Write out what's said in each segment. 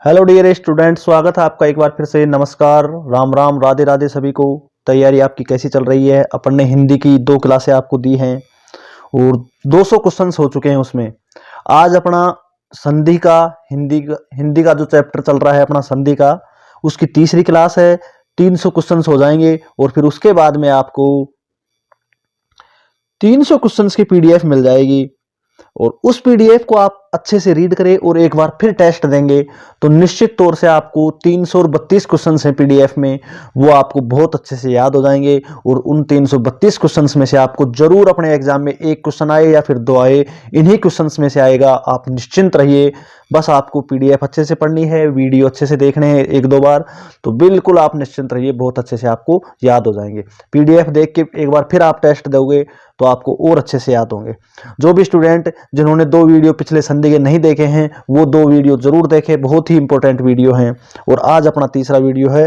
Hello dear student, स्वागत है आपका एक बार फिर से। नमस्कार, राम राम, राधे राधे सभी को। तैयारी आपकी कैसी चल रही है? अपन ने हिंदी की 2 क्लासें आपको दी हैं और 200 क्वेश्चंस हो चुके हैं उसमें। आज अपना संधि का हिंदी का जो चैप्टर चल रहा है अपना संधि का, उसकी तीसरी क्लास है। 300 क्वेश्चंस हो जाएंगे और फिर उसके बाद में आपको 300 क्वेश्चंस की पीडीएफ मिल जाएगी और उस पीडीएफ को आप अच्छे से रीड करें और एक बार फिर टेस्ट देंगे तो निश्चित तौर से आपको 332 क्वेश्चन हैं पीडीएफ में, वो आपको बहुत अच्छे से याद हो जाएंगे। और उन 332 क्वेश्चन में से आपको जरूर अपने एग्जाम में एक क्वेश्चन आए या फिर 2 आए, इन्हीं क्वेश्चन में से आएगा। आप निश्चिंत रहिए, बस आपको पीडीएफ अच्छे से पढ़नी है, वीडियो अच्छे से देखने हैं 1-2 बार, तो बिल्कुल आप निश्चिंत रहिए, बहुत अच्छे से आपको याद हो जाएंगे। पीडीएफ देख के एक बार फिर आप टेस्ट दोगे तो आपको और अच्छे से याद होंगे। जो भी स्टूडेंट जिन्होंने 2 वीडियो पिछले संधि के नहीं देखे हैं वो 2 वीडियो जरूर देखें, बहुत ही इंपॉर्टेंट वीडियो हैं। और आज अपना तीसरा वीडियो है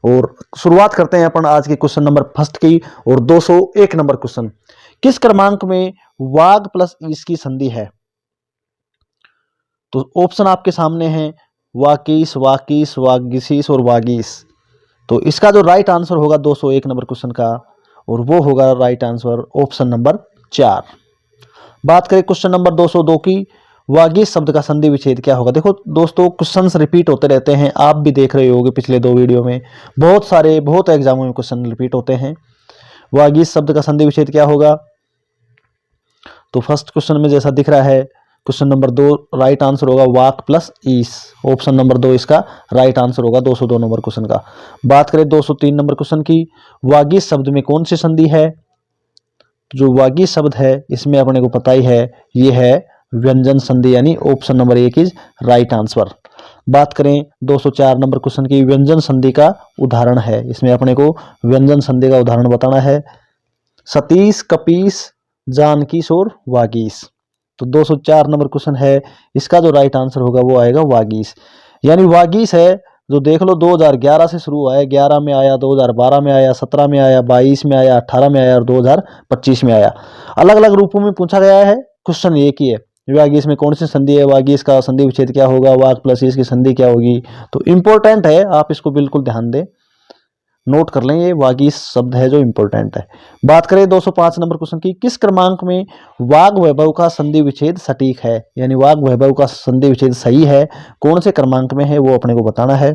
और शुरुआत करते हैं अपन आज के क्वेश्चन नंबर फर्स्ट की। और 201 नंबर क्वेश्चन, किस क्रमांक में वाग प्लस ईस की संधि है? तो ऑप्शन आपके सामने हैं वाकीस, वाकीस, वागीसीस और वागीस। तो इसका जो राइट आंसर होगा 201 नंबर क्वेश्चन का, और वो होगा राइट आंसर ऑप्शन नंबर 4। बात करें क्वेश्चन नंबर 202 की, वागीस शब्द का संधि विच्छेद क्या होगा? देखो दोस्तों, क्वेश्चंस रिपीट होते रहते हैं, आप भी देख रहे होगे पिछले 2 वीडियो में बहुत एग्जामों में क्वेश्चन रिपीट होते हैं। वागीस शब्द का संधि विच्छेद क्या होगा? तो फर्स्ट क्वेश्चन में जैसा दिख रहा है, क्वेश्चन नंबर 2 राइट आंसर होगा वाक प्लस ईस। ऑप्शन नंबर 2 इसका राइट आंसर होगा 202 नंबर क्वेश्चन का। बात करें 203 नंबर क्वेश्चन की, वागीस शब्द में कौन सी संधि है? जो वागीस शब्द है इसमें अपने को पता ही है, ये है व्यंजन संधि, यानी option number 1 is right answer. बात करें 204 नंबर क्वेश्चन की, व्यंजन संधि का उदाहरण है, इसमें अपने को व्यंजन संधि का उदाहरण बताना है। सतीश, कपीस, जानकीस और वागीस। तो 204 नंबर क्वेश्चन है, इसका जो राइट आंसर होगा वो आएगा वागीस। यानी वागीस है जो देख लो 2011 से शुरू हुआ है, 11 में आया, 2012 में आया, 17 में आया, 22 में आया, 18 में आया और 2025 में आया। अलग अलग रूपों में पूछा गया है, क्वेश्चन एक ही है। वागीस में कौन सी संधि है, वागीस का संधि विच्छेद क्या होगा, वाग प्लस ईस की संधि क्या होगी? तो इंपॉर्टेंट है, आप इसको बिल्कुल ध्यान दें, नोट कर लें, ये वागीस शब्द है जो इंपॉर्टेंट है। बात करें 205 नंबर क्वेश्चन की, किस क्रमांक में वाग वैभव का संधि विच्छेद सटीक है? यानी वाग वैभव का संधि विच्छेद सही है, कौन से क्रमांक में है वो अपने को बताना है।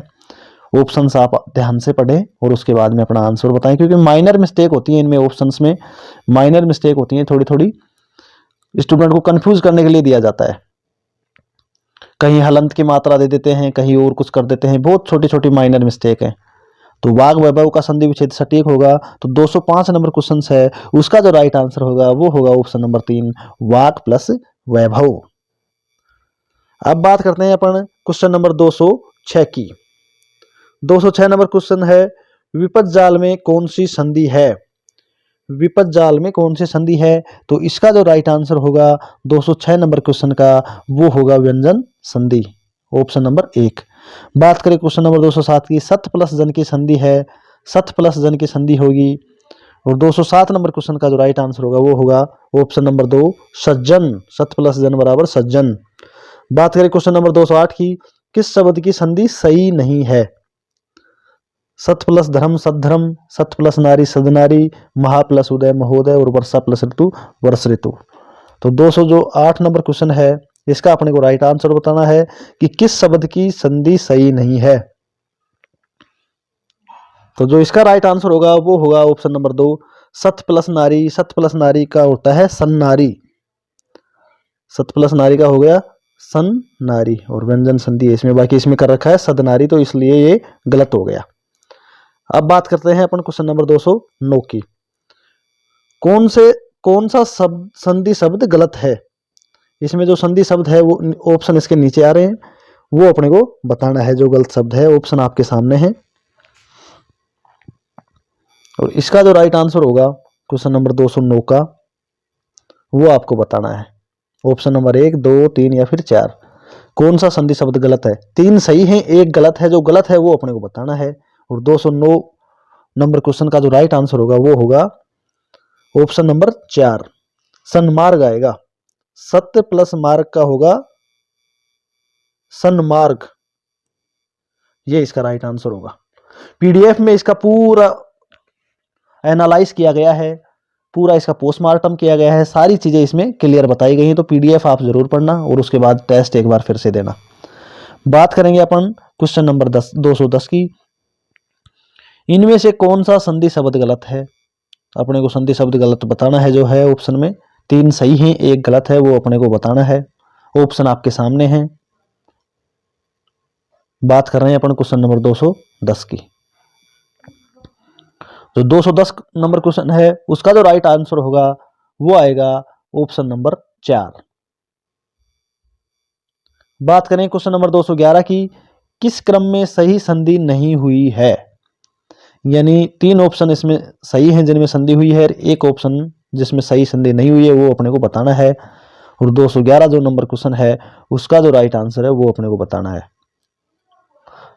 ऑप्शंस आप ध्यान से पढ़ें और उसके बाद में अपना आंसर बताएं, क्योंकि माइनर मिस्टेक होती है इनमें, ऑप्शंस में माइनर मिस्टेक होती है, थोड़ी थोड़ी स्टूडेंट को कंफ्यूज करने के लिए दिया जाता है। कहीं हलंत की मात्रा दे देते हैं, कहीं और कुछ कर देते हैं, बहुत छोटी छोटी माइनर मिस्टेक है। तो वाग वैभव का संधि विच्छेद सटीक होगा। तो 205 नंबर क्वेश्चन है, उसका जो राइट आंसर होगा वो होगा ऑप्शन नंबर 3, वाग प्लस वैभव। अब बात करते हैं अपन क्वेश्चन नंबर 206 की। 206 नंबर क्वेश्चन है, विपद जाल में कौन सी संधि है? विपद जाल में कौन सी संधि है? तो इसका जो राइट आंसर होगा 206 नंबर क्वेश्चन का, वो होगा व्यंजन संधि, ऑप्शन नंबर 1। बात करें क्वेश्चन नंबर 207 की, सत प्लस जन की संधि है, सत प्लस जन की संधि होगी। और 207 नंबर क्वेश्चन का जो राइट आंसर होगा वो होगा ऑप्शन नंबर 2, सज्जन। सत प्लस जन बराबर सज्जन। बात करें क्वेश्चन नंबर 208 की, किस शब्द की संधि सही नहीं है? सत प्लस धर्म सद्धर्म, सत प्लस नारी सदनारी, महा प्लस उदय महोदय और वर्षा प्लस ऋतु वर्ष ऋतु। तो 208 नंबर क्वेश्चन है, इसका अपने को राइट आंसर बताना है कि किस शब्द की संधि सही नहीं है। तो जो इसका राइट आंसर होगा वो होगा ऑप्शन नंबर 2, सत प्लस नारी। सत प्लस नारी का होता है सन्नारी, सत प्लस नारी का हो गया सन्नारी, और व्यंजन संधि है इसमें, बाकी इसमें कर रखा है सदनारी, तो इसलिए ये गलत हो गया। अब बात करते हैं अपन क्वेश्चन नंबर 209 की, कौन सा शब्द संधि शब्द गलत है? इसमें जो संधि शब्द है वो ऑप्शन इसके नीचे आ रहे हैं, वो अपने को बताना है जो गलत शब्द है। ऑप्शन आपके सामने है और इसका जो राइट आंसर होगा क्वेश्चन नंबर 209 का, वो आपको बताना है। ऑप्शन नंबर 1, 2, 3 या फिर 4, कौन सा संधि शब्द गलत है? 3 सही है, 1 गलत है, जो गलत है वो अपने को बताना है। और 209 नंबर क्वेश्चन का जो राइट आंसर होगा वो होगा ऑप्शन नंबर 4, सन्मार्ग आएगा। सत्य प्लस मार्ग का होगा सन्मार्ग, ये इसका राइट आंसर होगा। पीडीएफ में इसका पूरा एनालाइज किया गया है, पूरा इसका पोस्टमार्टम किया गया है, सारी चीज़ें इसमें क्लियर बताई गई हैं। तो पीडीएफ आप जरूर पढ़ना और उसके बाद टेस्ट एक बार फिर से देना। बात करेंगे अपन क्वेश्चन नंबर 210 की। इनमें से कौन सा संधि शब्द गलत है? अपने को संधि शब्द गलत बताना है। जो है ऑप्शन में 3 सही हैं, 1 गलत है, वो अपने को बताना है। ऑप्शन आपके सामने हैं। बात कर रहे हैं अपन क्वेश्चन नंबर 210 की। जो 210 नंबर क्वेश्चन है उसका जो राइट आंसर होगा वो आएगा ऑप्शन नंबर 4। बात करें क्वेश्चन नंबर 211 की। किस क्रम में सही संधि नहीं हुई है? यानी 3 ऑप्शन इसमें सही हैं जिनमें संधि हुई है, एक ऑप्शन जिसमें सही संधि नहीं हुई है, वो अपने को बताना है। और 211 जो नंबर क्वेश्चन है उसका जो राइट आंसर है वो अपने को बताना है।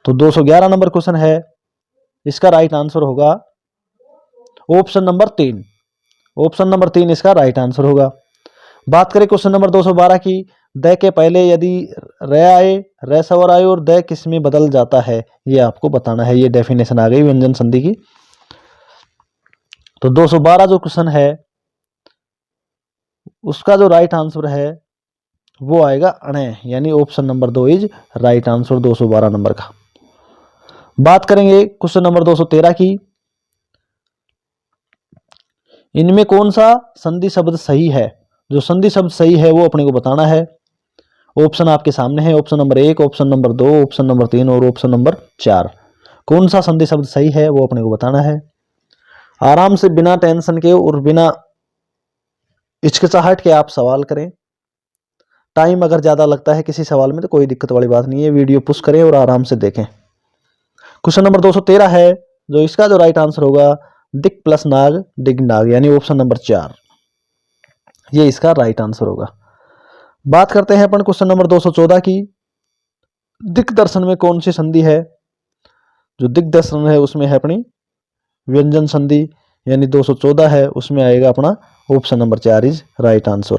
तो 211 नंबर क्वेश्चन है, इसका राइट आंसर होगा ऑप्शन नंबर 3। ऑप्शन नंबर 3 इसका राइट आंसर होगा। बात करें क्वेश्चन नंबर 212 की। द के पहले यदि र आए, र स्वर आए और द किस में बदल जाता है, ये आपको बताना है। ये डेफिनेशन आ गई व्यंजन संधि की। तो 212 जो क्वेश्चन है उसका जो राइट आंसर है वो आएगा अणे, यानी option number 2 is right answer 212 number का। बात करेंगे क्वेश्चन नंबर 213 की। इनमें कौन सा संधि शब्द सही है? जो संधि शब्द सही है वो अपने को बताना है। ऑप्शन आपके सामने है, option number 1, option number 2, option number 3 और ऑप्शन नंबर 4। कौन सा संधि शब्द सही है वो अपने को बताना है। आराम से बिना टेंशन के और बिना हिचकिचाहट के आप सवाल करें। टाइम अगर ज्यादा लगता है किसी सवाल में तो कोई दिक्कत वाली बात नहीं है, वीडियो पुश करें और आराम से देखें। क्वेश्चन नंबर 213 है, जो इसका जो राइट आंसर होगा दिक प्लस नाग डिग नाग, यानी ऑप्शन नंबर 4, ये इसका राइट आंसर होगा। बात करते हैं अपन क्वेश्चन नंबर 214 की। दिक दर्शन में कौन सी संधि है? जो दिक दर्शन है उसमें है अपनी व्यंजन संधि, यानी 214 है उसमें आएगा अपना option number 4 is right answer.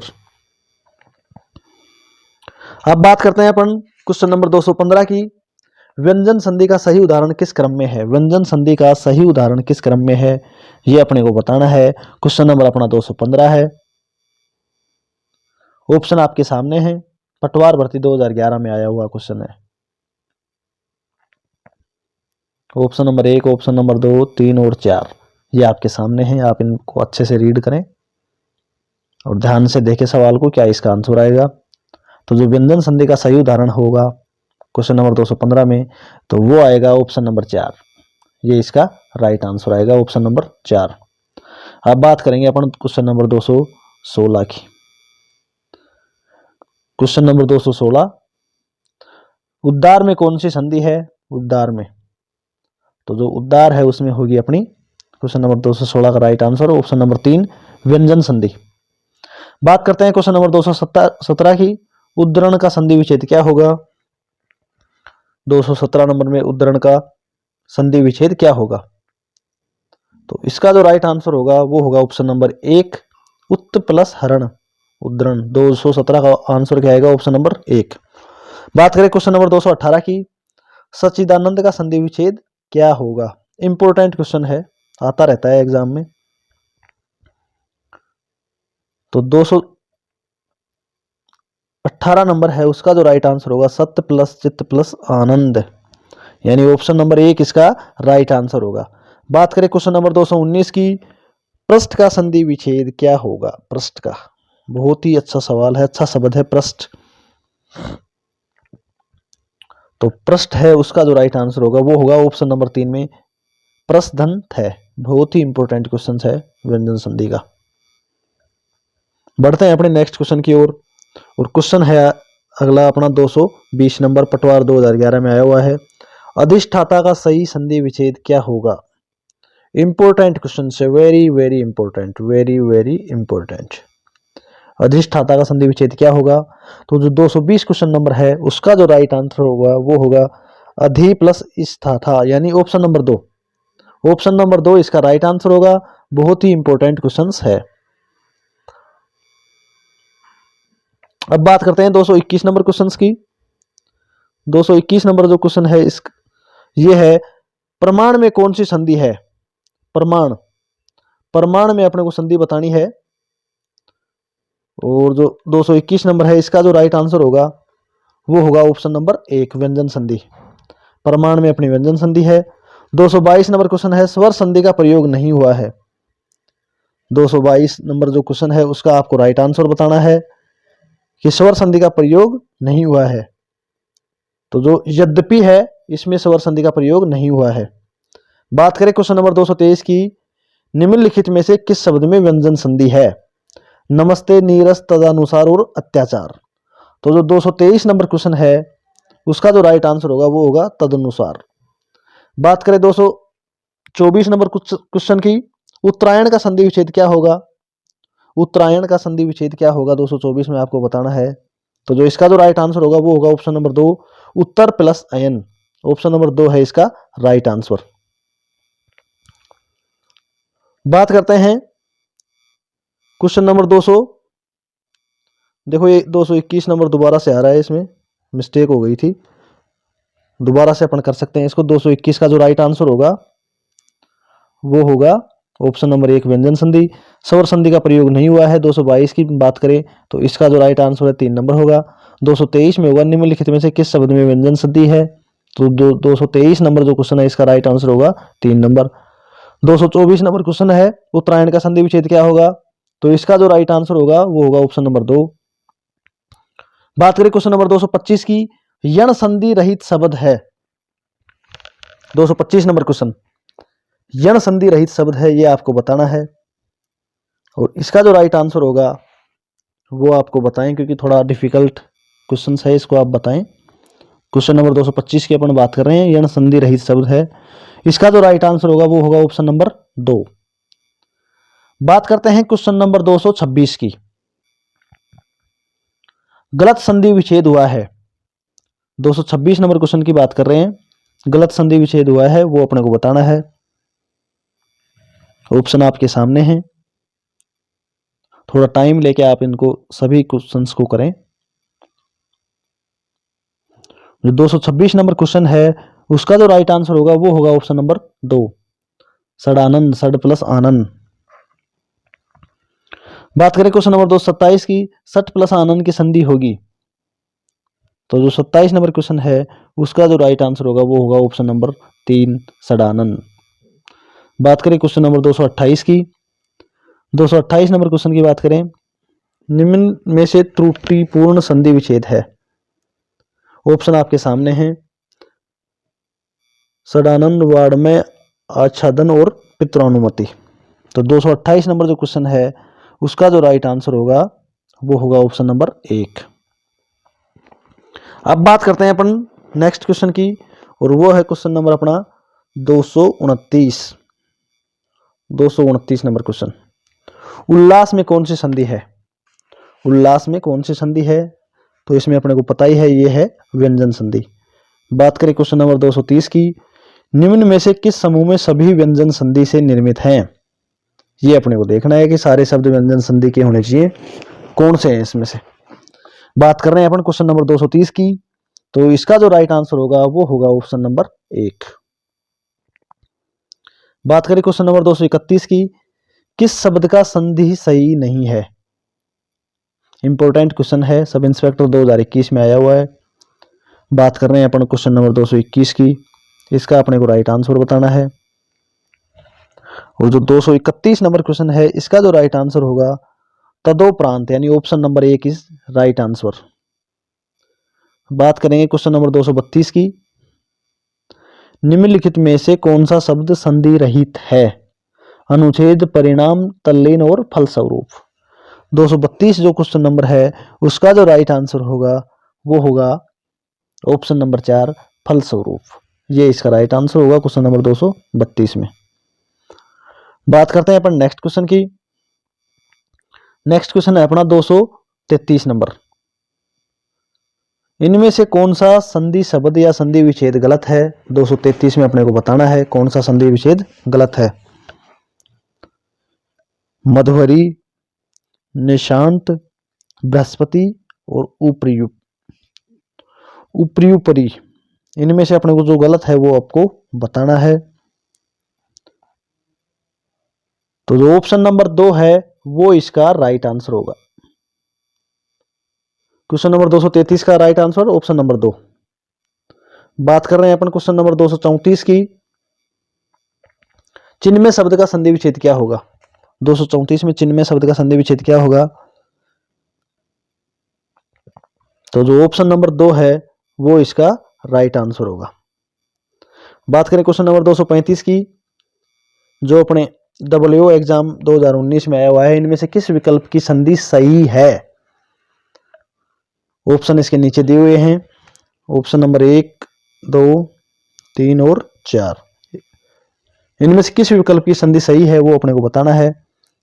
अब बात करते हैं अपन क्वेश्चन नंबर 215 की। व्यंजन संधि का सही उदाहरण किस क्रम में है? व्यंजन संधि का सही उदाहरण किस क्रम में है ये अपने को बताना है। क्वेश्चन नंबर अपना 215 है। ऑप्शन आपके सामने है, पटवार भर्ती 2011 में आया हुआ क्वेश्चन है। ऑप्शन नंबर 1, ऑप्शन नंबर 2, 3 और 4 ये आपके सामने हैं। आप इनको अच्छे से रीड करें और ध्यान से देखें सवाल को, क्या इसका आंसर आएगा। तो जो व्यंजन संधि का सही उदाहरण होगा क्वेश्चन नंबर 215 में, तो वो आएगा ऑप्शन नंबर 4, ये इसका राइट आंसर आएगा ऑप्शन नंबर 4। अब बात करेंगे अपन क्वेश्चन नंबर 216 की। क्वेश्चन नंबर 216, उद्दार में कौन सी संधि है? उद्दार में, तो जो उद्दार है उसमें होगी अपनी क्वेश्चन नंबर 216 का राइट आंसर ऑप्शन नंबर 3 व्यंजन संधि। बात करते हैं क्वेश्चन नंबर 217 की। उद्धरण का संधि विच्छेद क्या होगा? 217 नंबर में उद्धरण का संधि विच्छेद क्या होगा? तो इसका जो राइट आंसर होगा वो होगा ऑप्शन नंबर 1 उत् प्लस हरण उद्धरण। 217 का आंसर क्या आएगा? Option number 1। बात करें क्वेश्चन नंबर 218 की। सच्चिदानंद का संधि विच्छेद क्या होगा? इंपॉर्टेंट क्वेश्चन है, आता रहता है एग्जाम में। तो 218 नंबर है उसका जो राइट आंसर होगा सत्य प्लस चित्त प्लस आनंद, यानी ऑप्शन नंबर 1 इसका राइट आंसर होगा। बात करें क्वेश्चन नंबर 219 की। पृष्ठ का संधि विच्छेद क्या होगा? पृष्ठ का, बहुत ही अच्छा सवाल है, अच्छा शब्द है पृष्ठ। तो पृष्ठ है उसका जो राइट आंसर होगा वो होगा ऑप्शन नंबर 3 में प्रस्थधन्त है। बहुत ही इंपॉर्टेंट क्वेश्चन है व्यंजन संधि का। बढ़ते हैं अपने नेक्स्ट क्वेश्चन की ओर, और क्वेश्चन है अगला अपना 220 नंबर, पटवार 2011 में आया हुआ है। अधिष्ठाता का सही संधि विच्छेद क्या होगा? इंपॉर्टेंट क्वेश्चन से, very very important, very very important. अधिष्ठाता का संधि विच्छेद क्या होगा? तो जो 220 क्वेश्चन नंबर है उसका जो राइट आंसर होगा वो होगा अधि प्लस स्थाथा, यानी ऑप्शन नंबर 2। ऑप्शन नंबर 2 इसका राइट आंसर होगा। बहुत ही इंपॉर्टेंट क्वेश्चन है। अब बात करते हैं 221 नंबर क्वेश्चन की। 221 नंबर जो क्वेश्चन है ये है प्रमाण में कौन सी संधि है? प्रमाण, प्रमाण में अपने को संधि बतानी है। और जो 221 नंबर है इसका जो राइट आंसर होगा वो होगा ऑप्शन नंबर 1 व्यंजन संधि। प्रमाण में अपनी व्यंजन संधि है। 222 नंबर क्वेश्चन है स्वर संधि का प्रयोग नहीं हुआ है। 222 नंबर जो क्वेश्चन है उसका आपको राइट आंसर बताना है कि स्वर संधि का प्रयोग नहीं हुआ है। तो जो यद्यपि है इसमें स्वर संधि का प्रयोग नहीं हुआ है। बात करें क्वेश्चन नंबर 223 की, निम्नलिखित में से किस शब्द में व्यंजन संधि है? नमस्ते, नीरस, तदनुसार और अत्याचार। तो जो 223 नंबर क्वेश्चन है उसका जो राइट आंसर होगा वो होगा तदनुसार। बात करें 224 नंबर क्वेश्चन की, उत्तरायण का संधि विच्छेद क्या होगा? उत्तरायण का संधि विच्छेद क्या होगा 224 में आपको बताना है। तो जो इसका जो राइट आंसर होगा वो होगा ऑप्शन नंबर 2 उत्तर प्लस अयन। ऑप्शन नंबर 2 है इसका राइट आंसर। बात करते हैं क्वेश्चन नंबर 200। देखो ये 221 नंबर दोबारा से आ रहा है, इसमें मिस्टेक हो गई थी, दोबारा से अपन कर सकते हैं इसको। 221 का जो राइट आंसर होगा वो होगा ऑप्शन नंबर 1 व्यंजन संधि। स्वर संधि का प्रयोग नहीं हुआ है। 222 की बात करें तो इसका जो राइट आंसर है 3 नंबर होगा। 223 में होगा निम्नलिखित में से किस शब्द में व्यंजन संधि है? तो 223 नंबर जो क्वेश्चन है इसका राइट आंसर होगा 3 नंबर। 224 नंबर क्वेश्चन है उत्तरायण का संधि विच्छेद क्या होगा? तो इसका जो राइट आंसर होगा वो होगा ऑप्शन नंबर 2। बात करें क्वेश्चन नंबर 225 की, यण संधि रहित शब्द है। 225 नंबर क्वेश्चन यण संधि रहित शब्द है, ये आपको बताना है। और इसका जो राइट आंसर होगा वो आपको बताएं, क्योंकि थोड़ा डिफिकल्ट क्वेश्चन है, इसको आप बताएं। क्वेश्चन नंबर 225 की अपन बात कर रहे हैं, यण संधि रहित शब्द है। इसका जो राइट आंसर होगा वो होगा ऑप्शन नंबर 2। बात करते हैं क्वेश्चन नंबर 226 की, गलत संधि विच्छेद हुआ है। 226 नंबर क्वेश्चन की बात कर रहे हैं, गलत संधि विच्छेद हुआ है वो अपने को बताना है। ऑप्शन आपके सामने हैं, थोड़ा टाइम लेके आप इनको सभी क्वेश्चंस को करें। जो 226 नंबर क्वेश्चन है उसका जो राइट आंसर होगा वो होगा ऑप्शन नंबर 2 सडानंद, सड प्लस आनंद। बात करें क्वेश्चन नंबर 227 की, सट प्लस आनंद की संधि होगी। तो जो 27 नंबर क्वेश्चन है उसका जो राइट आंसर होगा वो होगा ऑप्शन नंबर 3 सडानंद। बात करें क्वेश्चन नंबर 228 की, 228 नंबर क्वेश्चन की बात करें, निम्न में से त्रुटिपूर्ण संधि विच्छेद है। ऑप्शन आपके सामने हैं, सडानंद, वार्ड में आच्छादन और पितृानुमति। तो 228 नंबर जो क्वेश्चन है उसका जो राइट आंसर होगा वो होगा ऑप्शन नंबर 1। अब बात करते हैं अपन नेक्स्ट क्वेश्चन की, और वो है क्वेश्चन नंबर अपना 229 नंबर क्वेश्चन, उल्लास में कौन सी संधि है? उल्लास में कौन सी संधि है? तो इसमें अपने को पता ही है, ये है व्यंजन संधि। बात करें क्वेश्चन नंबर 230 की, निम्न में से किस समूह में सभी व्यंजन संधि से निर्मित हैं? ये अपने को देखना है कि सारे शब्द व्यंजन संधि के होने चाहिए, कौन से हैं इसमें से। बात कर रहे हैं अपन क्वेश्चन नंबर 230 की, तो इसका जो राइट आंसर होगा वो होगा ऑप्शन नंबर 1। बात करें क्वेश्चन नंबर 231 की, किस शब्द का संधि सही नहीं है? इंपॉर्टेंट क्वेश्चन है, सब इंस्पेक्टर 2021 में आया हुआ है। बात कर रहे हैं अपन क्वेश्चन नंबर 221 की, इसका अपने को राइट आंसर बताना है। और जो 231 नंबर क्वेश्चन है इसका जो राइट आंसर होगा तदोपरांत, यानी option number 1 is right answer. बात करेंगे क्वेश्चन नंबर 232 की, निम्नलिखित में से कौन सा शब्द संधि रहित है? अनुच्छेद, परिणाम, तल्लीन और फलस्वरूप। 232 जो क्वेश्चन नंबर है उसका जो राइट आंसर होगा वो होगा ऑप्शन नंबर 4 फलस्वरूप। ये इसका राइट आंसर होगा क्वेश्चन नंबर 232 में। बात करते हैं अपन नेक्स्ट क्वेश्चन की। नेक्स्ट क्वेश्चन है अपना 233 नंबर, इनमें से कौन सा संधि शब्द या संधि विच्छेद गलत है? 233 में अपने को बताना है कौन सा संधि विच्छेद गलत है। मधुवरी, निशांत, बृहस्पति और उपरी। इनमें से अपने को जो गलत है वो आपको बताना है। तो जो ऑप्शन नंबर 2 है वो इसका राइट आंसर होगा। क्वेश्चन नंबर 233 का राइट आंसर ऑप्शन नंबर 2। बात कर रहे हैं अपन क्वेश्चन नंबर 234 की। चिन्ह में शब्द का संधि विच्छेद क्या होगा? 234 में चिन्ह में शब्द का संधि विच्छेद क्या होगा? तो जो ऑप्शन नंबर 2 है वो इसका राइट आंसर होगा। बात करें क्वेश्चन नंबर 235 की, जो अपने डब्ल्यू एग्जाम 2019 में आया हुआ है, इनमें से किस विकल्प की संधि सही है? ऑप्शन इसके नीचे दिए हुए हैं। ऑप्शन नंबर 1, 2, 3 और 4। इनमें से किस विकल्प की संधि सही है वो अपने को बताना है।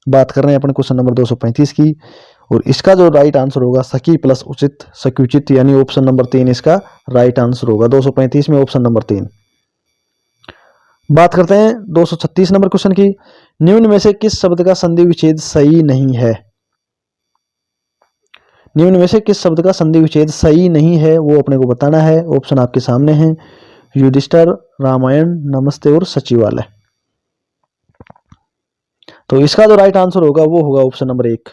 बात कर रहे हैं अपन क्वेश्चन नंबर 235 की, और इसका जो राइट आंसर होगा सखी प्लस उचित सकुचित, यानी ऑप्शन नंबर 3 इसका राइट आंसर होगा। 235 में ऑप्शन नंबर 3। बात करते हैं 236 नंबर क्वेश्चन की। निम्न में से किस शब्द का संधि विच्छेद सही नहीं है? निम्न में से किस शब्द का संधि विच्छेद सही नहीं है वो अपने को बताना है। ऑप्शन आपके सामने हैं, युधिष्ठिर, रामायण, नमस्ते और सचिवालय। तो इसका जो राइट आंसर होगा वो होगा ऑप्शन नंबर 1।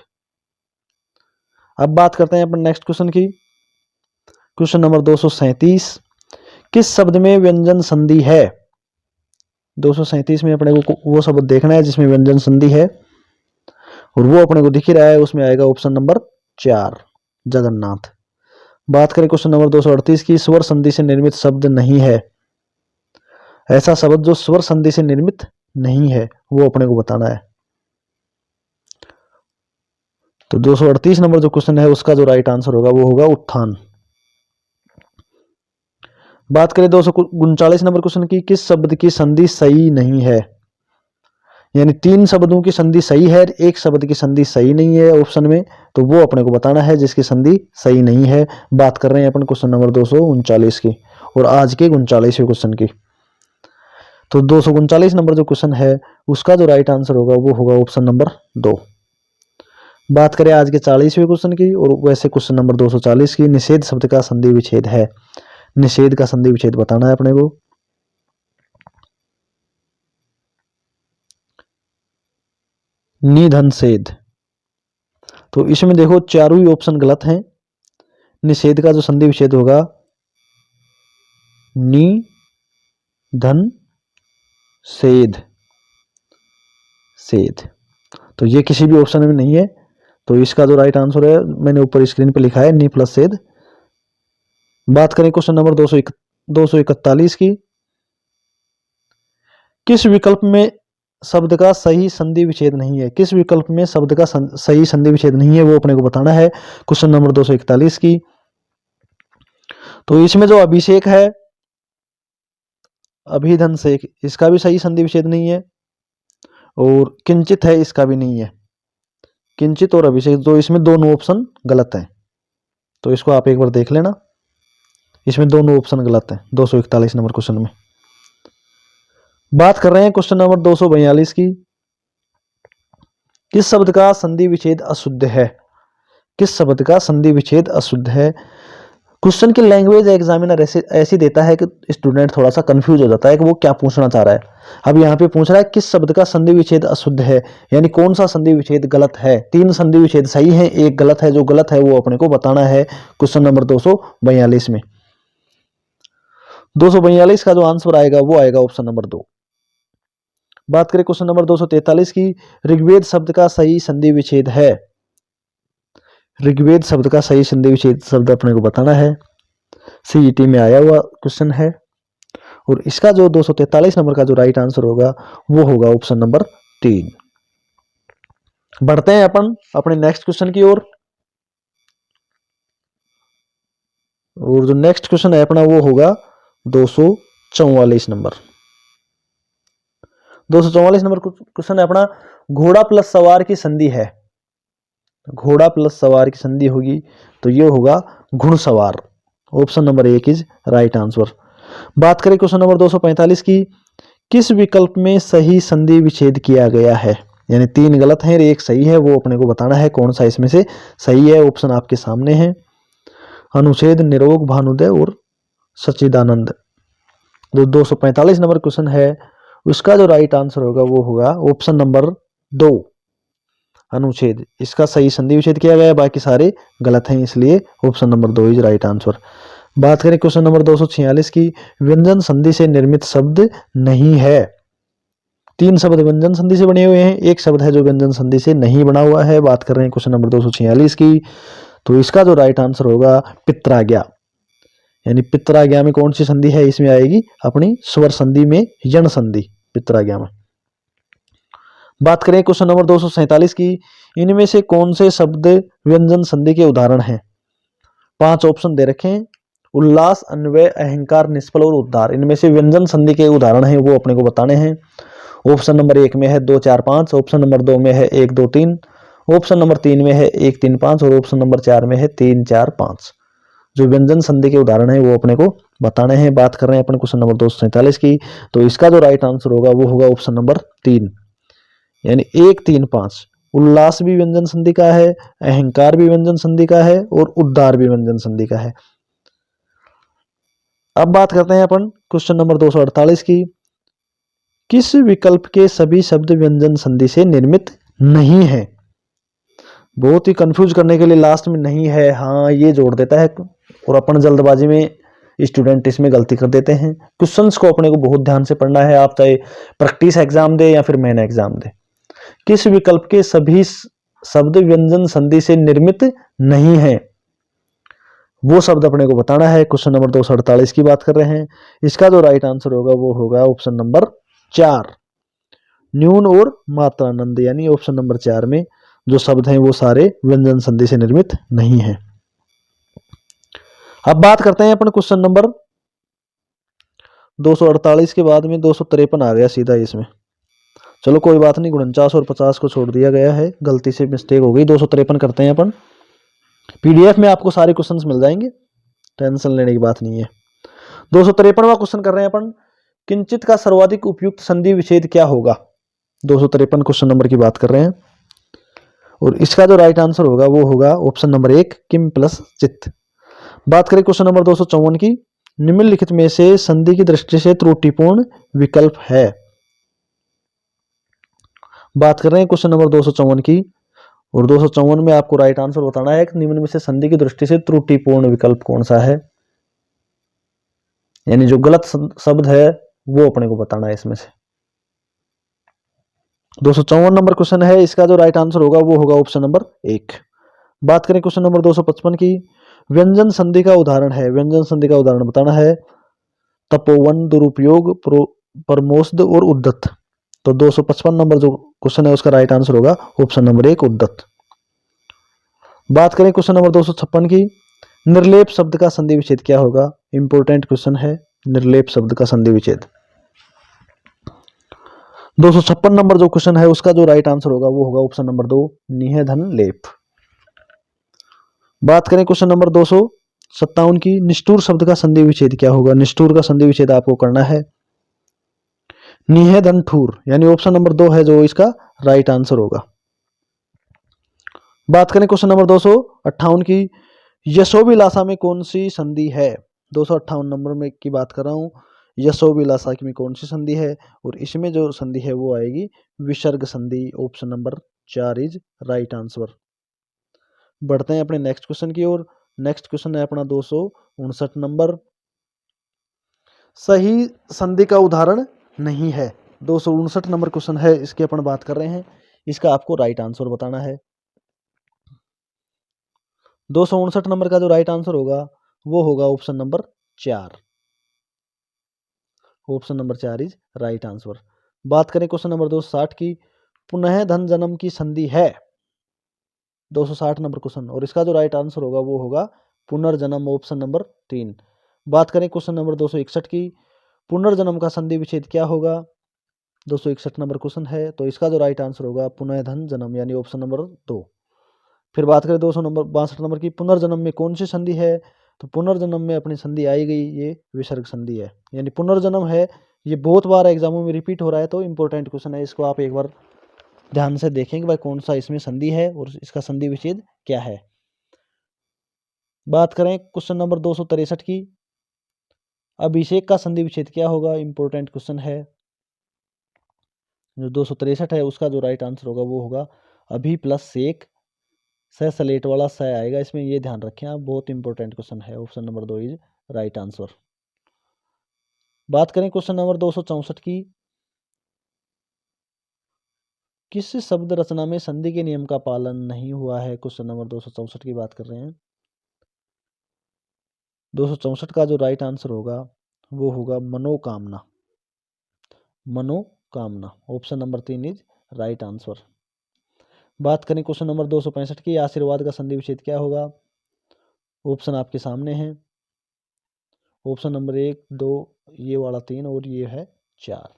अब बात करते हैं अपन नेक्स्ट क्वेश्चन की। क्वेश्चन नंबर 237, किस शब्द में व्यंजन संधि है? 237 में अपने को वो शब्द देखना है जिसमें व्यंजन संधि है, और वो अपने को दिख ही रहा है, उसमें आएगा ऑप्शन नंबर 4, जगन्नाथ। बात करें क्वेश्चन नंबर 238 की, स्वर संधि से निर्मित शब्द नहीं है। ऐसा शब्द जो स्वर संधि से निर्मित नहीं है वो अपने को बताना है। तो 238 नंबर जो क्वेश्चन है उसका जो राइट आंसर होगा वो होगा उत्थान। बात करें 239 नंबर क्वेश्चन की, किस शब्द की संधि सही नहीं है? यानी 3 शब्दों की संधि सही है, एक शब्द की संधि सही नहीं है ऑप्शन में, तो वो अपने को बताना है जिसकी संधि सही नहीं है। बात कर रहे हैं अपन क्वेश्चन नंबर 239 की, और आज के 39वें क्वेश्चन की। तो 239 नंबर जो क्वेश्चन है उसका जो राइट आंसर होगा वो होगा ऑप्शन नंबर 2। बात करें आज के 40वें क्वेश्चन की, और वैसे क्वेश्चन नंबर 240 की, निषेध शब्द का संधि विच्छेद है। निषेध का संधि विच्छेद बताना है अपने को। निधनसेद। तो इसमें देखो चारों ही ऑप्शन गलत हैं। निषेध का जो संधि विच्छेद होगा नि धन सेध, सेध, तो ये किसी भी ऑप्शन में नहीं है। तो इसका जो राइट आंसर है मैंने ऊपर स्क्रीन पे लिखा है, नि प्लस सेध। बात करें क्वेश्चन नंबर 241 की, किस विकल्प में शब्द का सही संधि विच्छेद नहीं है? किस विकल्प में शब्द का सही संधि विच्छेद नहीं है वो अपने को बताना है। क्वेश्चन नंबर 241 की, तो इसमें जो अभिषेक है, अभिधन से, इसका भी सही संधि विच्छेद नहीं है, और किंचित है, इसका भी नहीं है। किंचित और अभिषेक, जो इसमें दोनों ऑप्शन गलत हैं, तो इसको आप एक बार देख लेना, इसमें दोनों ऑप्शन गलत हैं 241 नंबर क्वेश्चन में। बात कर रहे हैं क्वेश्चन नंबर 242 की, किस शब्द का संधि विच्छेद अशुद्ध है? किस शब्द का संधि विच्छेद अशुद्ध है? क्वेश्चन की लैंग्वेज एग्जामिनर ऐसी देता है कि स्टूडेंट थोड़ा सा कंफ्यूज हो जाता है कि वो क्या पूछना चाह रहा है। अब यहाँ पे पूछ रहा है किस शब्द का संधि विच्छेद अशुद्ध है, यानी कौन सा संधि विच्छेद गलत है। 3 संधि विच्छेद सही है, एक गलत है, जो गलत है वो अपने को बताना है क्वेश्चन नंबर 242 में। 242 का जो आंसर आएगा वो आएगा ऑप्शन नंबर 2। बात करें क्वेश्चन नंबर 243 की, ऋग्वेद शब्द का सही संधि विच्छेद है। ऋग्वेद शब्द का सही संधि विच्छेद शब्द अपने को बताना है, सीईटी में आया हुआ क्वेश्चन है, और इसका जो 243 नंबर का जो राइट आंसर होगा वो होगा ऑप्शन नंबर 3। बढ़ते हैं अपन अपने नेक्स्ट क्वेश्चन की ओर, और जो नेक्स्ट क्वेश्चन है अपना वो होगा 244 नंबर। 244 नंबर क्वेश्चन है अपना, घोड़ा प्लस सवार की संधि है। घोड़ा प्लस सवार की संधि होगी तो ये होगा घुड़सवार। Option number 1 is right answer. बात करें क्वेश्चन नंबर 245 की, किस विकल्प में सही संधि विच्छेद किया गया है? यानी 3 गलत हैं और 1 सही है, वो अपने को बताना है कौन सा इसमें से सही है। ऑप्शन आपके सामने है, अनुच्छेद, निरोग, भानुदय और सच्चिदानंद। जो 245 नंबर क्वेश्चन है उसका जो राइट आंसर होगा वो होगा ऑप्शन नंबर 2 अनुच्छेद। इसका सही संधि विच्छेद किया गया है, बाकी सारे गलत हैं, इसलिए option number 2 is right answer. बात करें क्वेश्चन नंबर 246 की, व्यंजन संधि से निर्मित शब्द नहीं है। 3 शब्द व्यंजन संधि से बने हुए हैं, एक शब्द है जो व्यंजन संधि से नहीं बना हुआ है। बात कर रहे हैं क्वेश्चन नंबर 246 की, तो इसका जो राइट आंसर होगा पित्राज्ञा। यानी पित्राज्ञा में कौन सी संधि है, इसमें आएगी अपनी स्वर संधि में यण संधि पित्राज्ञा में। बात करें क्वेश्चन नंबर 247 की, इनमें से कौन से शब्द व्यंजन संधि के उदाहरण हैं। 5 ऑप्शन दे रखे हैं, उल्लास, अन्वय, अहंकार, निष्फल और उद्धार। इनमें से व्यंजन संधि के उदाहरण हैं वो अपने को बताने हैं। ऑप्शन नंबर 1 में है 2 4 5, ऑप्शन नंबर 2 में है 1 2 3, ऑप्शन नंबर 3 में है 1 3 5 और ऑप्शन नंबर 4 में है 3 4 5। जो व्यंजन संधि के उदाहरण है वो अपने को बताने हैं। बात कर रहे हैं अपन क्वेश्चन नंबर 247 की, तो इसका जो राइट आंसर होगा वो होगा ऑप्शन नंबर 3, यानी 1 3 5। उल्लास भी व्यंजन संधि का है, अहंकार भी व्यंजन संधि का है और उद्धार भी व्यंजन संधि का है। अब बात करते हैं अपन क्वेश्चन नंबर 248 की, किस विकल्प के सभी शब्द व्यंजन संधि से निर्मित नहीं है। बहुत ही कंफ्यूज करने के लिए लास्ट में नहीं है हाँ ये जोड़ देता है और अपन जल्दबाजी में स्टूडेंट इसमें गलती कर देते हैं। क्वेश्चंस को अपने को बहुत ध्यान से पढ़ना है, आप चाहे प्रैक्टिस एग्जाम दे या फिर मेन एग्जाम दे। किस विकल्प के सभी शब्द व्यंजन संधि से निर्मित नहीं है, वो शब्द अपने को बताना है। क्वेश्चन नंबर 248 की बात कर रहे हैं, इसका जो राइट आंसर होगा वो होगा ऑप्शन नंबर 4, न्यून और मात्रानंद। यानी ऑप्शन नंबर 4 में जो शब्द हैं वो सारे व्यंजन संधि से निर्मित नहीं है। अब बात करते हैं अपन क्वेश्चन नंबर 248 के बाद में 253 आ गया सीधा इसमें। चलो कोई बात नहीं, 49 और 50 को छोड़ दिया गया है, गलती से मिस्टेक हो गई। 253 करते हैं अपन। पीडीएफ में आपको सारे क्वेश्चंस मिल जाएंगे, टेंशन लेने की बात नहीं है। 253वां क्वेश्चन कर रहे हैं अपन, किंचित का सर्वाधिक उपयुक्त संधि विच्छेद क्या होगा। 253 क्वेश्चन नंबर की बात कर रहे हैं और इसका जो राइट आंसर होगा वो होगा ऑप्शन नंबर 1, किम प्लस चित। बात करें क्वेश्चन नंबर 254 की, निम्नलिखित में से संधि की दृष्टि से त्रुटिपूर्ण विकल्प है। बात कर रहे हैं क्वेश्चन नंबर 254 की और 254 में आपको राइट आंसर बताना है कि निम्न में से संधि की दृष्टि से त्रुटिपूर्ण विकल्प कौन सा है, यानी जो गलत शब्द है वो अपने को बताना है इसमें से। 254 नंबर क्वेश्चन है, इसका जो राइट आंसर होगा वो होगा ऑप्शन नंबर 1। बात करें क्वेश्चन नंबर 255 की, व्यंजन संधि का उदाहरण है। व्यंजन संधि का उदाहरण बताना है, तपोवन, दुरुपयोग, परमोष्ध और उद्दत। तो 255 नंबर जो क्वेश्चन है उसका राइट आंसर होगा ऑप्शन नंबर 1, उद्दत। बात करें क्वेश्चन नंबर 256 की, निर्लेप शब्द का संधि विच्छेद क्या होगा। इंपॉर्टेंट क्वेश्चन है निर्लेप शब्द का संधि विच्छेद। 256 नंबर जो क्वेश्चन है उसका जो राइट आंसर होगा वो होगा ऑप्शन नंबर 2, निहेधन लेप। बात करें क्वेश्चन नंबर 257 की, निष्ठुर शब्द का संधि विच्छेद क्या होगा। निष्ठुर का संधि विच्छेद आपको करना है निहेधन ठूर, यानी ऑप्शन नंबर 2 है जो इसका राइट आंसर होगा। बात करें क्वेश्चन नंबर 258 की, यशोभिलाषा में कौन सी संधि है। 258 नंबर में की बात कर रहा हूं, यशोभिलाषा में कौन सी संधि है और इसमें जो संधि है वो आएगी विसर्ग संधि। Option number 4 is right answer. बढ़ते हैं अपने नेक्स्ट क्वेश्चन की ओर। नेक्स्ट क्वेश्चन है अपना 259 नंबर, सही संधि का उदाहरण नहीं है। 259 नंबर क्वेश्चन है, इसकी अपन बात कर रहे हैं, इसका आपको राइट आंसर बताना है। 259 नंबर का जो राइट आंसर होगा वो होगा option number 4। Option number 4 is right answer. बात करें क्वेश्चन नंबर 260 की, पुनः धन जन्म की संधि है। 260 नंबर क्वेश्चन और इसका जो राइट आंसर होगा वो होगा पुनर्जन्म, ऑप्शन नंबर 3। बात करें क्वेश्चन नंबर 261 की, पुनर्जन्म का संधि विच्छेद क्या होगा। 261 नंबर क्वेश्चन है, तो इसका जो राइट आंसर होगा पुनः धन जन्म, यानी ऑप्शन नंबर 2। फिर बात करें 262 नंबर की, पुनर्जन्म में कौन सी संधि है। तो पुनर्जन्म में अपनी संधि आई गई, ये विसर्ग संधि है, यानी पुनर्जन्म है। ये बहुत बार एग्जामों में रिपीट हो रहा है, तो इंपॉर्टेंट क्वेश्चन है, इसको आप एक बार ध्यान से देखेंगे भाई कौन सा इसमें संधि है और इसका संधि विच्छेद क्या है। बात करें क्वेश्चन नंबर 263 की, अभिषेक का संधि विच्छेद क्या होगा? इंपॉर्टेंट क्वेश्चन है। जो 263 है उसका जो राइट आंसर होगा वो होगा अभी प्लस सेक, स सलेट वाला स आएगा इसमें, ये ध्यान रखें आप, बहुत इंपॉर्टेंट क्वेश्चन है। Option number 2 is right answer. बात करें क्वेश्चन नंबर 264 की, किस शब्द रचना में संधि के नियम का पालन नहीं हुआ है? क्वेश्चन नंबर 264 की बात कर रहे हैं। 264 का जो राइट आंसर होगा वो होगा मनोकामना। मनोकामना, option number 3 is right answer. बात करें क्वेश्चन नंबर 265 की, आशीर्वाद का संधि विच्छेद क्या होगा? ऑप्शन आपके सामने हैं। ऑप्शन नंबर 1, 2, ये वाला 3 और ये है 4।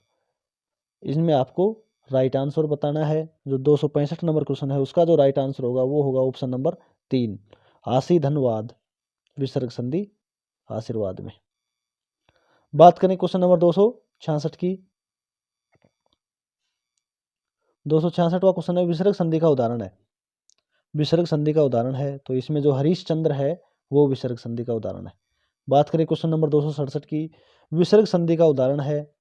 इसमें आपको राइट आंसर बताना है। जो 265 नंबर क्वेश्चन है उसका जो राइट आंसर होगा वो होगा ऑप्शन नंबर 3, आशी धनवाद विसर्ग संधि आशीर्वाद में। बात करें क्वेश्चन नंबर 266 की, 266वां क्वेश्चन है विसर्ग संधि का उदाहरण है। विसर्ग संधि का उदाहरण है तो इसमें जो हरिश्चंद्र है वो विसर्ग संधि का उदाहरण है। बात करें क्वेश्चन नंबर 267 की, विसर्ग संधि का उदाहरण है,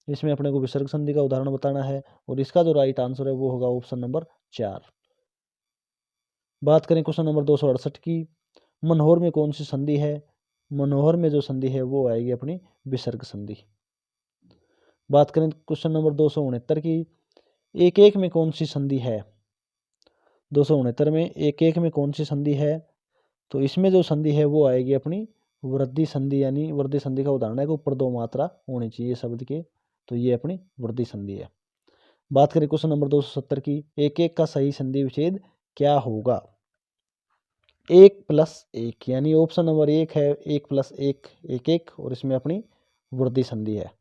इसमें अपने को विसर्ग संधि का उदाहरण बताना है और इसका जो राइट आंसर है वो होगा ऑप्शन नंबर 4। बात करें क्वेश्चन नंबर 268 की, मनोहर में कौन सी संधि है? मनोहर में जो संधि है वो आएगी अपनी विसर्ग संधि। बात करें क्वेश्चन नंबर 269 की, एक एक में कौन सी संधि है? 269 में एक एक में कौन सी संधि है? तो इसमें जो संधि है वो आएगी अपनी वृद्धि संधि, यानी वृद्धि संधि का उदाहरण है कि ऊपर 2 मात्रा होनी चाहिए शब्द के, तो ये अपनी वृद्धि संधि है। बात करें क्वेश्चन नंबर 270 की, एक एक का सही संधि विच्छेद क्या होगा? 1+1, यानी ऑप्शन नंबर 1 है 1+1, एक एक, और इसमें अपनी वृद्धि संधि है।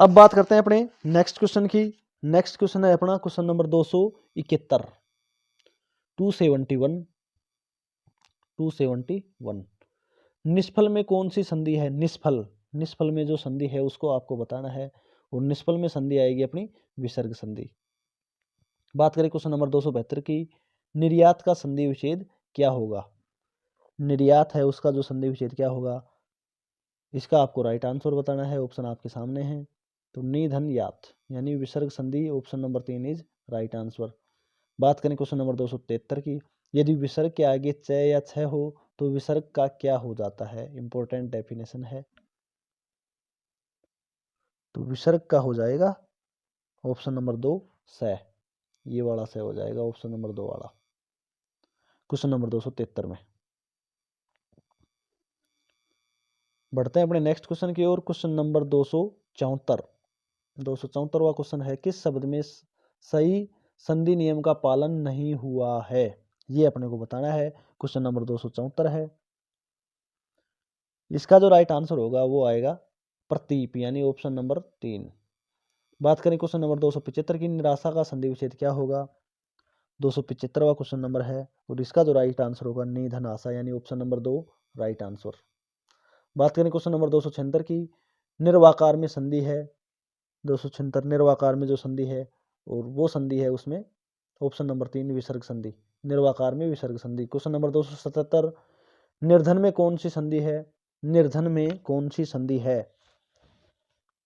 अब बात करते हैं अपने नेक्स्ट क्वेश्चन की। नेक्स्ट क्वेश्चन है अपना क्वेश्चन नंबर 271, 271। निष्फल में कौन सी संधि है? निष्फल, निष्फल में जो संधि है उसको आपको बताना है और निष्फल में संधि आएगी अपनी विसर्ग संधि। बात करें क्वेश्चन नंबर 272 की, निर्यात का संधि विच्छेद क्या होगा? निर्यात है उसका जो संधि विच्छेद क्या होगा? इसका आपको राइट आंसर बताना है। ऑप्शन आपके सामने हैं। तो निधन यात यानी विसर्ग संधि, option number 3 is right answer. बात करें क्वेश्चन नंबर 273 की, यदि विसर्ग के आगे च या छ हो तो विसर्ग का क्या हो जाता है? इंपॉर्टेंट डेफिनेशन है। तो विसर्ग का हो जाएगा ऑप्शन नंबर 2 स, ये वाला स हो जाएगा ऑप्शन नंबर 2 वाला, क्वेश्चन नंबर 273 में। बढ़ते हैं अपने नेक्स्ट क्वेश्चन की ओर। क्वेश्चन नंबर 274वां क्वेश्चन है, किस शब्द में सही संधि नियम का पालन नहीं हुआ है? ये अपने को बताना है। क्वेश्चन नंबर 274 है। इसका जो राइट आंसर होगा वो आएगा प्रतीप, यानी ऑप्शन नंबर 3। बात करें क्वेश्चन नंबर 275 की, निराशा का संधि विच्छेद क्या होगा? 275वां क्वेश्चन नंबर है और इसका जो राइट आंसर होगा निधन आशा, यानी ऑप्शन नंबर 2 राइट आंसर। बात करें क्वेश्चन नंबर 276 की, निर्वाकार में संधि है। 276 निर्वाकार में जो संधि है और वो संधि है उसमें ऑप्शन नंबर 3 विसर्ग संधि, निर्वाकार में विसर्ग संधि। क्वेश्चन नंबर 277, निर्धन में कौन सी संधि है? निर्धन में कौन सी संधि है?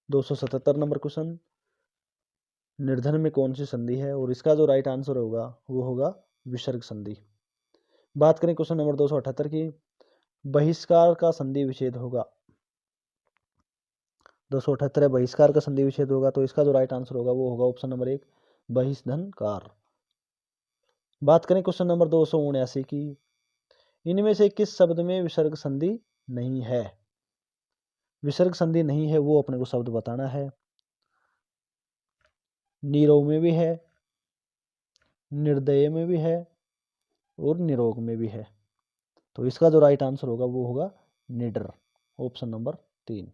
277 नंबर क्वेश्चन, निर्धन में कौन सी संधि है? और इसका जो राइट आंसर होगा वो होगा विसर्ग संधि। बात करें क्वेश्चन नंबर 278 की, बहिष्कार का संधि विच्छेद होगा। 278 बहिष्कार का संधि विच्छेद होगा, तो इसका जो राइट आंसर होगा वो होगा ऑप्शन नंबर 1 बहिष्धनकार। बात करें क्वेश्चन नंबर 279 की, इनमें से किस शब्द में विसर्ग संधि नहीं है? विसर्ग संधि नहीं है वो अपने को शब्द बताना है। नीरव में भी है, निर्दय में भी है और निरोग में भी है। तो इसका जो राइट आंसर होगा वो होगा निडर, ऑप्शन नंबर 3।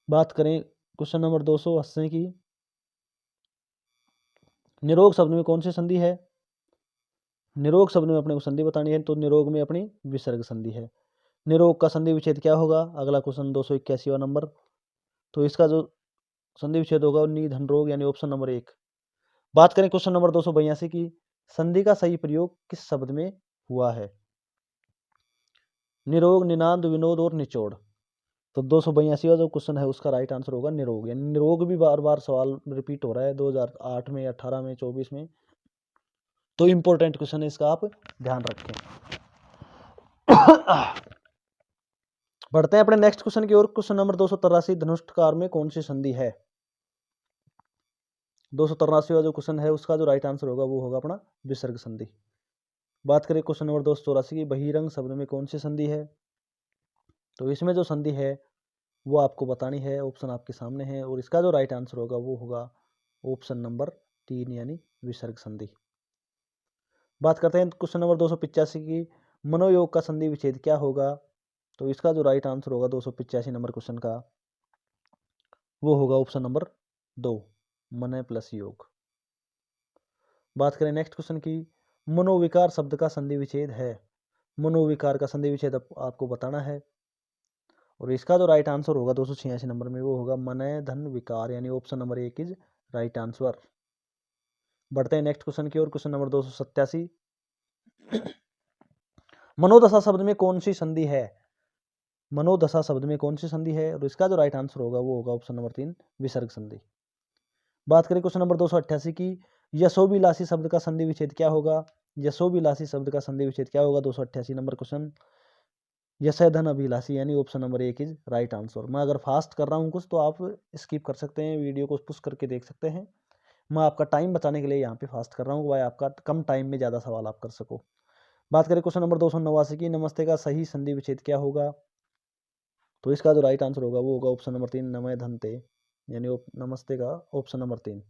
बात करें क्वेश्चन नंबर 280 की, निरोग शब्द में कौन सी संधि है? निरोग शब्द में अपने को संधि बतानी है, तो निरोग में अपनी विसर्ग संधि है। निरोग का संधि विच्छेद क्या होगा? अगला क्वेश्चन 281वां नंबर, तो इसका जो संधि विच्छेद होगा निधन रोग, यानी ऑप्शन नंबर 1। बात करें क्वेश्चन नंबर 282 की, संधि का सही प्रयोग किस शब्द में हुआ है? निरोग, निनाद, विनोद और निचोड़। तो 282वां जो क्वेश्चन है उसका राइट आंसर होगा निरोग। यानी निरोग भी बार बार सवाल रिपीट हो रहा है 2008 में, 18 में, 24 में। तो इंपॉर्टेंट क्वेश्चन है, इसका आप ध्यान रखें। बढ़ते हैं अपने नेक्स्ट क्वेश्चन की ओर। क्वेश्चन नंबर 283, धनुष्टकार में कौन सी संधि है? 283वां जो क्वेश्चन है उसका जो राइट आंसर होगा वो होगा अपना विसर्ग संधि। बात करें क्वेश्चन नंबर 284 की, बहिरंग शब्द में कौन सी संधि है? तो इसमें जो संधि है वो आपको बतानी है, ऑप्शन आपके सामने है, और इसका जो राइट आंसर होगा वो होगा ऑप्शन नंबर 3 यानी विसर्ग संधि। बात करते हैं क्वेश्चन नंबर 285 की, मनोयोग का संधि विच्छेद क्या होगा? तो इसका जो राइट आंसर होगा 285 नंबर क्वेश्चन का वो होगा ऑप्शन नंबर 2, मन प्लस योग। बात करें नेक्स्ट क्वेश्चन की, मनोविकार शब्द का संधि विच्छेद है। मनोविकार का संधि विच्छेद आपको बताना है, और इसका जो राइट आंसर होगा 286 नंबर में वो होगा मनय धन विकार, यानी option number 1 is right answer. बढ़ते हैं नेक्स्ट क्वेश्चन की ओर। क्वेश्चन नंबर 287, मनोदशा शब्द में कौन सी संधि है? मनोदशा शब्द में कौन सी संधि है? और इसका जो राइट आंसर होगा वो होगा ऑप्शन नंबर 3 विसर्ग संधि। बात करें क्वेश्चन नंबर 288 की, यशोभिलाषी शब्द का संधि विच्छेद क्या होगा? यशोभिलाषी शब्द का संधि विच्छेद क्या होगा? 288 नंबर क्वेश्चन, यशय धन अभिलाषी, यानी option number 1 is right answer. मैं अगर फास्ट कर रहा हूँ कुछ तो आप स्किप कर सकते हैं, वीडियो को पुश करके देख सकते हैं। मैं आपका टाइम बचाने के लिए यहाँ पे फास्ट कर रहा हूँ, भाई आपका कम टाइम में ज़्यादा सवाल आप कर सको। बात करें क्वेश्चन नंबर 289 की, नमस्ते का सही संधि विच्छेद क्या होगा? तो इसका जो राइट आंसर होगा वो होगा ऑप्शन नंबर 3, नमय धनते, यानी नमस्ते का ऑप्शन नंबर 3।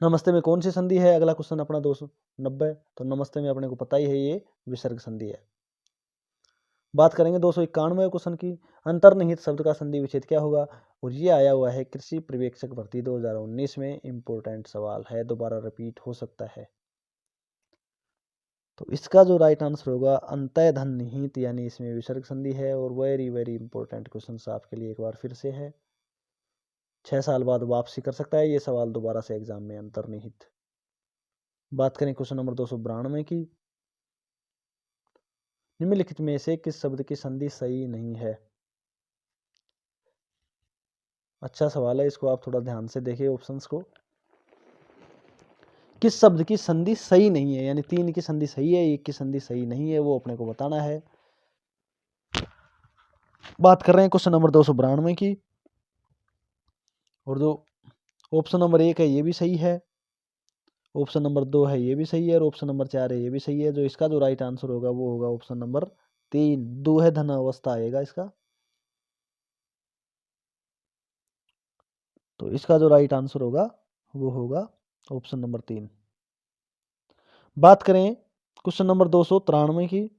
नमस्ते में कौन सी संधि है? अगला क्वेश्चन अपना 290, तो नमस्ते में अपने को पता ही है ये विसर्ग संधि है। बात करेंगे 291 क्वेश्चन की, अंतर्निहित शब्द का संधि विच्छेद क्या होगा? और ये आया हुआ है कृषि पर्यवेक्षक भर्ती 2019 में, इंपॉर्टेंट सवाल है, दोबारा रिपीट हो सकता है। तो इसका जो राइट आंसर होगा अंतः धन निहित, यानी इसमें विसर्ग संधि है, और वेरी वेरी इंपॉर्टेंट क्वेश्चन आपके लिए एक बार फिर से है। 6 साल बाद वापसी कर सकता है ये सवाल दोबारा से एग्जाम में, अंतर्निहित। बात करें क्वेश्चन नंबर 292 की, निम्नलिखित में से किस शब्द की संधि सही नहीं है? अच्छा सवाल है, इसको आप थोड़ा ध्यान से देखिए ऑप्शंस को। किस शब्द की संधि सही नहीं है, यानी 3 की संधि सही है, 1 की संधि सही नहीं है, वो अपने को बताना है। बात कर रहे हैं क्वेश्चन नंबर 292 की, और जो ऑप्शन नंबर 1 है ये भी सही है, ऑप्शन नंबर 2 है ये भी सही है, और ऑप्शन नंबर 4 है ये भी सही है। जो इसका जो राइट आंसर होगा वो होगा ऑप्शन नंबर 3, दुह धन अवस्था आएगा इसका। तो इसका जो राइट आंसर होगा वो होगा ऑप्शन नंबर 3। बात करें क्वेश्चन नंबर 293 की,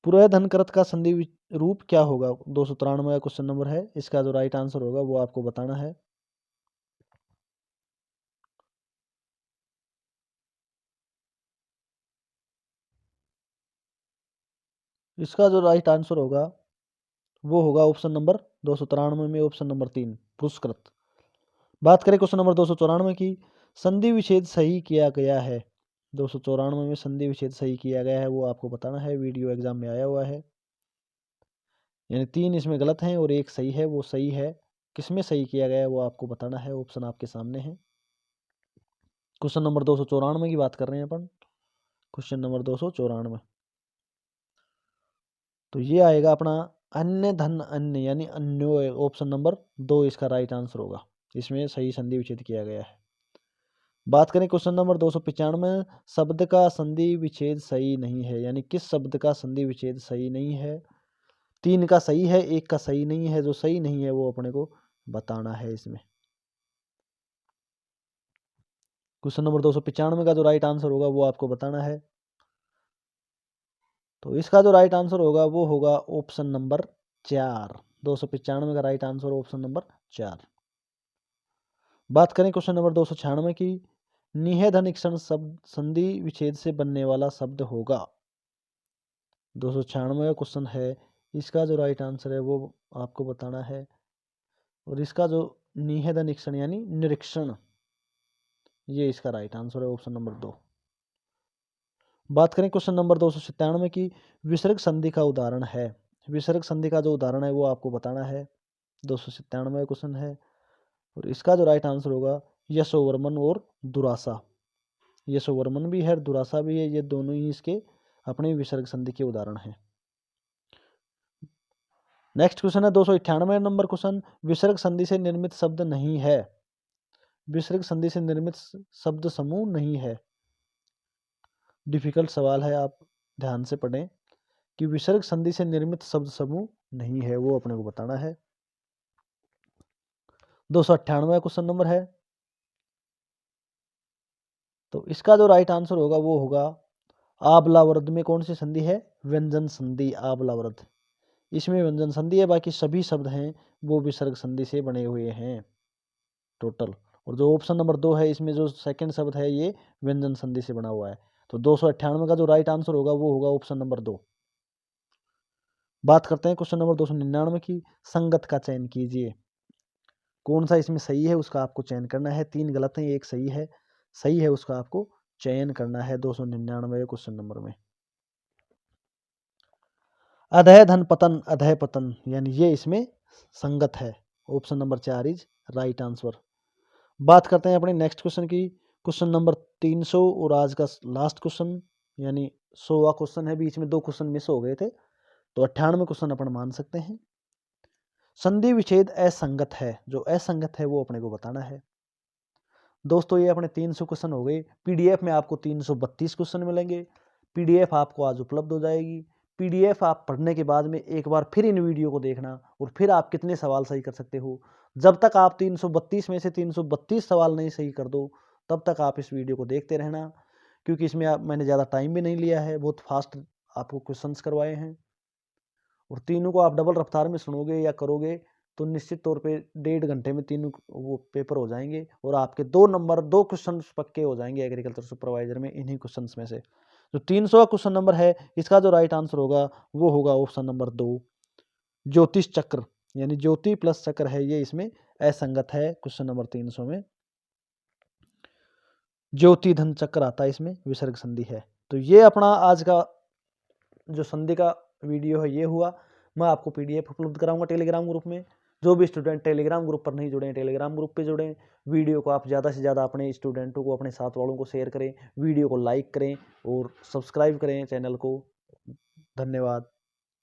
पुरय धनकृत का संधि रूप क्या होगा? 293 क्वेश्चन नंबर है, इसका जो राइट आंसर होगा वो आपको बताना है। इसका जो राइट आंसर होगा वो होगा ऑप्शन नंबर 293 में ऑप्शन नंबर 3, पुरस्कृत। बात करें क्वेश्चन नंबर 294 की, संधि विच्छेद सही किया गया है। 294 में संधि विच्छेद सही किया गया है वो आपको बताना है, वीडियो एग्जाम में आया हुआ है। यानी 3 इसमें गलत हैं और 1 सही है, वो सही है। किसमें सही किया गया है वो आपको बताना है, ऑप्शन आपके सामने है। क्वेश्चन नंबर 294 की बात कर रहे हैं अपन, क्वेश्चन नंबर 294, तो ये आएगा अपना अन्य धन अन्य, यानी अन्य, ऑप्शन नंबर 2 इसका राइट आंसर होगा, इसमें सही संधि विच्छेद किया गया है। बात करें क्वेश्चन नंबर 295, शब्द का संधि विच्छेद सही नहीं है, यानी किस शब्द का संधि विच्छेद सही नहीं है? 3 का सही है, 1 का सही नहीं है, जो सही नहीं है वो अपने को बताना है इसमें। क्वेश्चन नंबर 295 का जो राइट आंसर होगा वो आपको बताना है। तो इसका जो राइट आंसर होगा वो होगा ऑप्शन नंबर 4, 295 का राइट आंसर ऑप्शन नंबर 4। बात करें क्वेश्चन नंबर 296 की, निहेधन क्षण शब्द संधि विच्छेद से बनने वाला शब्द होगा। 296 क्वेश्चन है, इसका जो राइट आंसर है वो आपको बताना है, और इसका जो निहेधन क्षण यानी निरीक्षण, ये इसका राइट आंसर है ऑप्शन नंबर 2। बात करें क्वेश्चन नंबर 297 की, विसर्ग संधि का उदाहरण है। विसर्ग संधि का जो उदाहरण है वो आपको बताना है। 297 क्वेश्चन है और इसका जो राइट आंसर होगा यशोवर्मन और दुरासा। यशोवर्मन भी है, दुरासा भी है, ये दोनों ही इसके अपने विसर्ग संधि के उदाहरण हैं। नेक्स्ट क्वेश्चन है 298 नंबर क्वेश्चन, विसर्ग संधि से निर्मित शब्द नहीं है। विसर्ग संधि से निर्मित शब्द समूह नहीं है। डिफिकल्ट सवाल है, आप ध्यान से पढ़ें कि विसर्ग संधि से निर्मित शब्द समूह नहीं है, वो अपने को बताना है। 298 क्वेश्चन नंबर है, तो इसका जो राइट आंसर होगा वो होगा आबलावर्ध में कौन सी संधि है? व्यंजन संधि। आबलावर्ध इसमें व्यंजन संधि है, बाकी सभी शब्द हैं वो विसर्ग संधि से बने हुए हैं टोटल। और जो ऑप्शन नंबर 2 है इसमें जो सेकंड शब्द है ये व्यंजन संधि से बना हुआ है। तो 298 का जो राइट आंसर होगा वो होगा ऑप्शन नंबर 2। बात करते हैं क्वेश्चन नंबर 299 की, संगत का चयन कीजिए। कौन सा इसमें सही है उसका आपको चयन करना है। 3 गलत हैं, 1 सही है। सही है उसका आपको चयन करना है 299 क्वेश्चन नंबर में। अधय धन पतन, अधय पतन, यानी ये इसमें संगत है। Option number 4 is right answer. बात करते हैं अपने नेक्स्ट क्वेश्चन की, क्वेश्चन नंबर 300 और आज का लास्ट क्वेश्चन, यानी 100वां क्वेश्चन है। बीच में 2 क्वेश्चन मिस हो गए थे, तो 98 क्वेश्चन अपन मान सकते हैं। संधि विच्छेद असंगत है, जो असंगत है वो अपने को बताना है। दोस्तों ये अपने 300 क्वेश्चन हो गए। पीडीएफ में आपको 332 क्वेश्चन मिलेंगे। पीडीएफ आपको आज उपलब्ध हो जाएगी। पीडीएफ आप पढ़ने के बाद में एक बार फिर इन वीडियो को देखना और फिर आप कितने सवाल सही कर सकते हो। जब तक आप 332 में से 332 सवाल नहीं सही कर दो तब तक आप इस वीडियो को देखते रहना, क्योंकि इसमें मैंने ज़्यादा टाइम भी नहीं लिया है, बहुत फास्ट आपको क्वेश्चंस करवाए हैं। और तीनों को आप डबल रफ्तार में सुनोगे या करोगे तो निश्चित तौर पे 1.5 घंटे में तीनों वो पेपर हो जाएंगे और आपके 2 क्वेश्चन पक्के हो जाएंगे एग्रीकल्चर सुपरवाइजर में इन्हीं क्वेश्चंस में से। जो 300 क्वेश्चन नंबर है इसका जो राइट आंसर होगा वो होगा ऑप्शन नंबर 2, ज्योतिष चक्र, यानी ज्योति प्लस चक्र है, ये इसमें असंगत है। क्वेश्चन नंबर 300 में ज्योति धन चक्र आता है, इसमें विसर्ग संधि है। तो ये अपना आज का जो संधि का वीडियो है ये हुआ। मैं आपको पीडीएफ उपलब्ध कराऊंगा टेलीग्राम ग्रुप में। जो भी स्टूडेंट टेलीग्राम ग्रुप पर नहीं जुड़े हैं टेलीग्राम ग्रुप पे जुड़ें। वीडियो को आप ज़्यादा से ज़्यादा अपने स्टूडेंटों को, अपने साथ वालों को शेयर करें, वीडियो को लाइक करें और सब्सक्राइब करें चैनल को। धन्यवाद,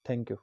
थैंक यू।